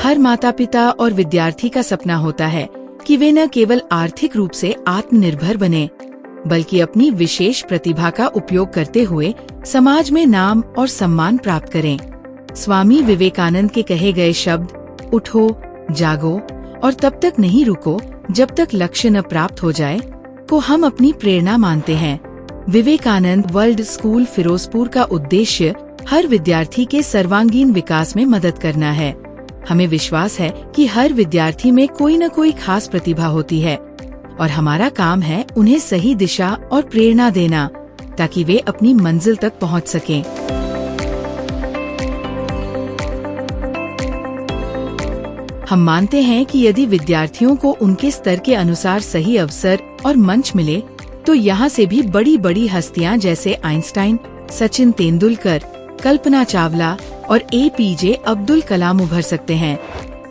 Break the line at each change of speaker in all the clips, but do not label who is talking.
हर माता पिता और विद्यार्थी का सपना होता है कि वे न केवल आर्थिक रूप से आत्मनिर्भर बने, बल्कि अपनी विशेष प्रतिभा का उपयोग करते हुए समाज में नाम और सम्मान प्राप्त करें। स्वामी विवेकानंद के कहे गए शब्द उठो, जागो और तब तक नहीं रुको जब तक लक्ष्य न प्राप्त हो जाए को हम अपनी प्रेरणा मानते हैं। विवेकानंद वर्ल्ड स्कूल फिरोजपुर का उद्देश्य हर विद्यार्थी के सर्वांगीण विकास में मदद करना है। हमें विश्वास है कि हर विद्यार्थी में कोई न कोई खास प्रतिभा होती है और हमारा काम है उन्हें सही दिशा और प्रेरणा देना ताकि वे अपनी मंजिल तक पहुंच सकें। हम मानते हैं कि यदि विद्यार्थियों को उनके स्तर के अनुसार सही अवसर और मंच मिले तो यहाँ से भी बड़ी बड़ी हस्तियाँ जैसे आइंस्टाइन, सचिन तेंदुलकर, कल्पना चावला और APJ अब्दुल कलाम उभर सकते हैं।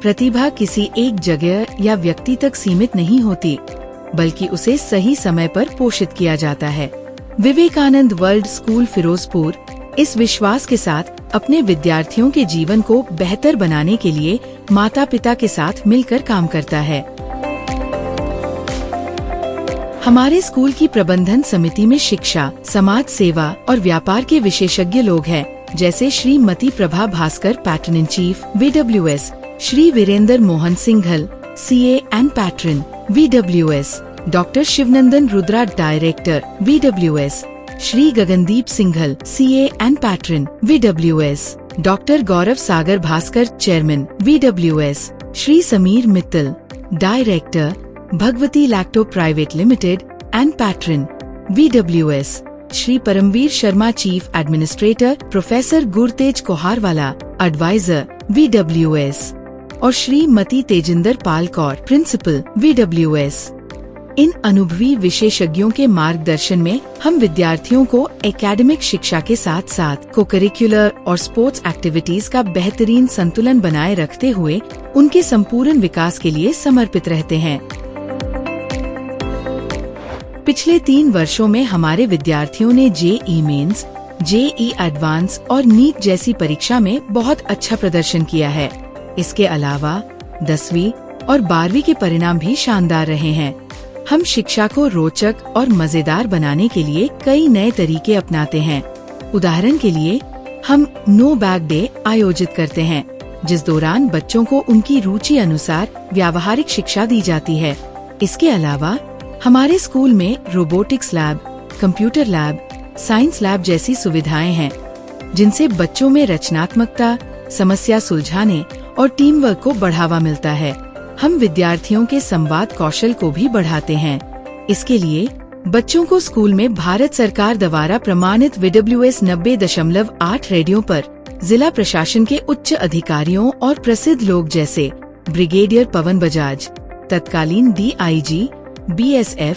प्रतिभा किसी एक जगह या व्यक्ति तक सीमित नहीं होती, बल्कि उसे सही समय पर पोषित किया जाता है। विवेकानंद वर्ल्ड स्कूल फिरोजपुर इस विश्वास के साथ अपने विद्यार्थियों के जीवन को बेहतर बनाने के लिए माता पिता के साथ मिलकर काम करता है। हमारे स्कूल की प्रबंधन समिति में शिक्षा, समाज सेवा और व्यापार के विशेषज्ञ लोग हैं, जैसे Shrimati Prabha Bhaskar patron in chief VWS, Shri Virendra Mohan Singhal CA and patron VWS, doctor Shivnandan Rudra director VWS, Shri Gagandeep Singhal CA and patron VWS, doctor Gaurav Sagar Bhaskar chairman VWS, Shri Sameer Mittal director Bhagwati lacto private limited and patron VWS, Shri Paramvir Sharma chief administrator, professor Gurtej Koharwala adviser VWS और श्रीमती तेजिंदर पाल कौर प्रिंसिपल VWS। इन अनुभवी विशेषज्ञों के मार्गदर्शन में हम विद्यार्थियों को एकेडमिक शिक्षा के साथ साथ को-करिकुलर और स्पोर्ट्स एक्टिविटीज का बेहतरीन संतुलन बनाए रखते हुए उनके संपूर्ण विकास के लिए समर्पित रहते हैं। पिछले 3 वर्षों में हमारे विद्यार्थियों ने JEE मेंस, JEE एडवांस और नीट जैसी परीक्षा में बहुत अच्छा प्रदर्शन किया है। इसके अलावा 10वीं और 12वीं के परिणाम भी शानदार रहे हैं। हम शिक्षा को रोचक और मजेदार बनाने के लिए कई नए तरीके अपनाते हैं। उदाहरण के लिए हम नो बैग डे आयोजित करते हैं, जिस दौरान बच्चों को उनकी रुचि अनुसार व्यावहारिक शिक्षा दी जाती है। इसके अलावा हमारे स्कूल में robotics lab, computer lab, science lab जैसी सुविधाएं हैं, जिनसे बच्चों में रचनात्मकता, समस्या सुलझाने और टीम वर्क को बढ़ावा मिलता है। हम विद्यार्थियों के संवाद कौशल को भी बढ़ाते हैं। इसके लिए बच्चों को स्कूल में भारत सरकार द्वारा प्रमाणित VWS 90.8 रेडियो पर जिला प्रशासन के उच्च अधिकारियों और प्रसिद्ध लोग जैसे ब्रिगेडियर पवन बजाज, तत्कालीन DIG BSF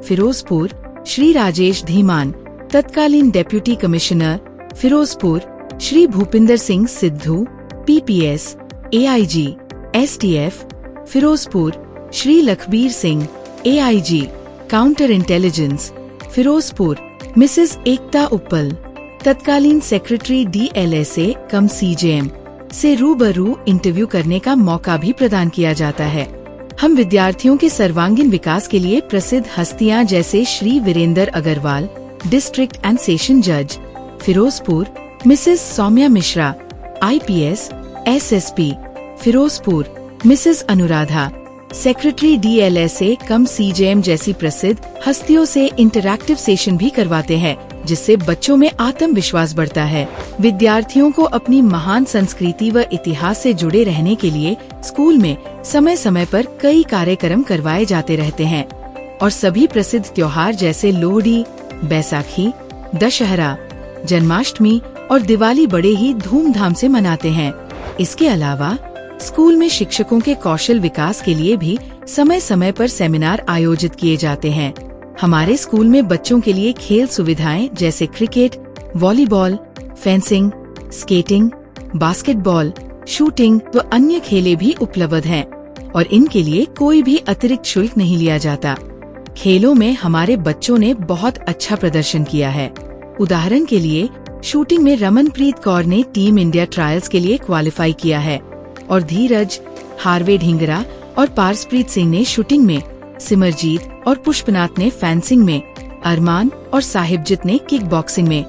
फिरोजपुर, श्री राजेश धीमान, तत्कालीन deputy commissioner Ferozepur, Shri Bhupinder Singh Sidhu PPS AIG STF Ferozepur, Shri Lakhbir Singh AIG counter intelligence Ferozepur, Mrs Ekta Uppal, तत्कालीन सेक्रेटरी DLSA कम CJM से रूबरू इंटरव्यू करने का मौका भी प्रदान किया जाता है। हम विद्यार्थियों के सर्वांगीण विकास के लिए प्रसिद्ध हस्तियां जैसे Shri Virendra Agarwal, district and session जज Ferozepur, Mrs Saumya Mishra IPS SSP Ferozepur, Mrs Anuradha, secretary DLSA cum CJM जैसी प्रसिद्ध हस्तियों से इंटरैक्टिव सेशन भी करवाते हैं, जिससे बच्चों में आत्मविश्वास बढ़ता है। विद्यार्थियों को अपनी महान संस्कृति व इतिहास से जुड़े रहने के लिए स्कूल में समय समय पर कई कार्यक्रम करवाए जाते रहते हैं और सभी प्रसिद्ध त्योहार जैसे लोहड़ी, बैसाखी, दशहरा, जन्माष्टमी और दिवाली बड़े ही धूमधाम से मनाते हैं। इसके अलावा स्कूल में शिक्षकों के कौशल विकास के लिए भी समय समय पर सेमिनार आयोजित किए जाते हैं। हमारे स्कूल में बच्चों के लिए खेल सुविधाएं जैसे cricket, volleyball, fencing, skating, basketball, shooting व अन्य खेलें भी उपलब्ध हैं और इनके लिए कोई भी अतिरिक्त शुल्क नहीं लिया जाता। खेलों में हमारे बच्चों ने बहुत अच्छा प्रदर्शन किया है। उदाहरण के लिए शूटिंग में रमनप्रीत कौर ने टीम इंडिया ट्रायल्स के लिए क्वालिफाई किया है। और धीरज, हार्वे ढींगरा और पारसप्रीत सिंह ने शूटिंग में, सिमरजीत और पुष्पनाथ ने फेंसिंग में, अरमान और साहिबजीत ने किक बॉक्सिंग में,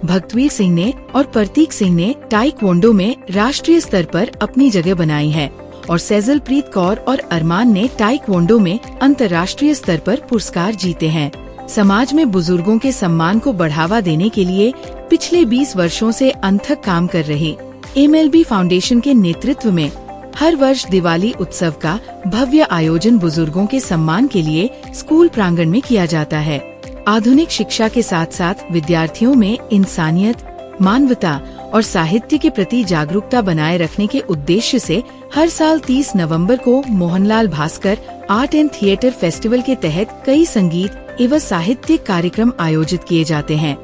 भक्तवीर सिंह ने और प्रतीक सिंह ने ताइक्वांडो में राष्ट्रीय स्तर पर अपनी जगह बनाई है और सेजलप्रीत कौर और अरमान ने ताइक्वांडो में अंतर्राष्ट्रीय स्तर पर पुरस्कार जीते हैं। समाज में बुजुर्गों के सम्मान को बढ़ावा देने के लिए पिछले 20 वर्षों से अथक काम कर रहे MLB फाउंडेशन के नेतृत्व में हर वर्ष दिवाली उत्सव का भव्य आयोजन बुजुर्गों के सम्मान के लिए स्कूल प्रांगण में किया जाता है। आधुनिक शिक्षा के साथ साथ विद्यार्थियों में इंसानियत, मानवता और साहित्य के प्रति जागरूकता बनाए रखने के उद्देश्य से हर साल 30 नवंबर को Mohanlal Bhaskar art and theatre festival के तहत कई संगीत एवं साहित्यिक कार्यक्रम आयोजित किए जाते हैं,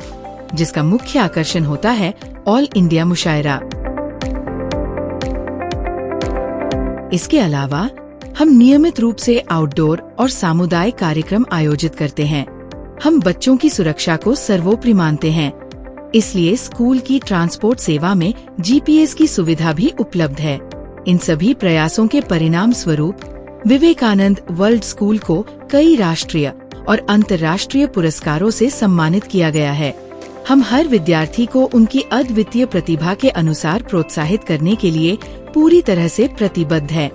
जिसका मुख्य आकर्षण होता है ऑल इंडिया मुशायरा। इसके अलावा हम नियमित रूप से आउटडोर और सामुदायिक कार्यक्रम आयोजित करते हैं। हम बच्चों की सुरक्षा को सर्वोपरि मानते हैं, इसलिए स्कूल की ट्रांसपोर्ट सेवा में GPS की सुविधा भी उपलब्ध है। इन सभी प्रयासों के परिणाम स्वरूप विवेकानंद वर्ल्ड स्कूल को कई राष्ट्रीय और अंतर्राष्ट्रीय पुरस्कारों से सम्मानित किया गया है। हम हर विद्यार्थी को उनकी अद्वितीय प्रतिभा के अनुसार प्रोत्साहित करने के लिए पूरी तरह से प्रतिबद्ध है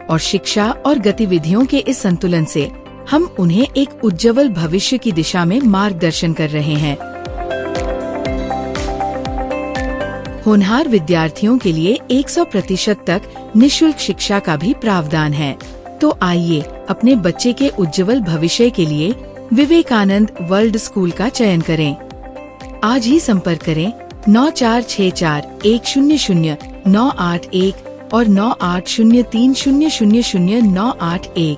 और शिक्षा और गतिविधियों के इस संतुलन से हम उन्हें एक उज्जवल भविष्य की दिशा में मार्गदर्शन कर रहे हैं। होनहार विद्यार्थियों के लिए 100% तक निशुल्क शिक्षा का भी प्रावधान है। तो आइए अपने बच्चे के उज्जवल भविष्य के लिए विवेकानंद वर्ल्ड स्कूल का चयन करें। आज ही संपर्क करें 9464100981 और 9803000981।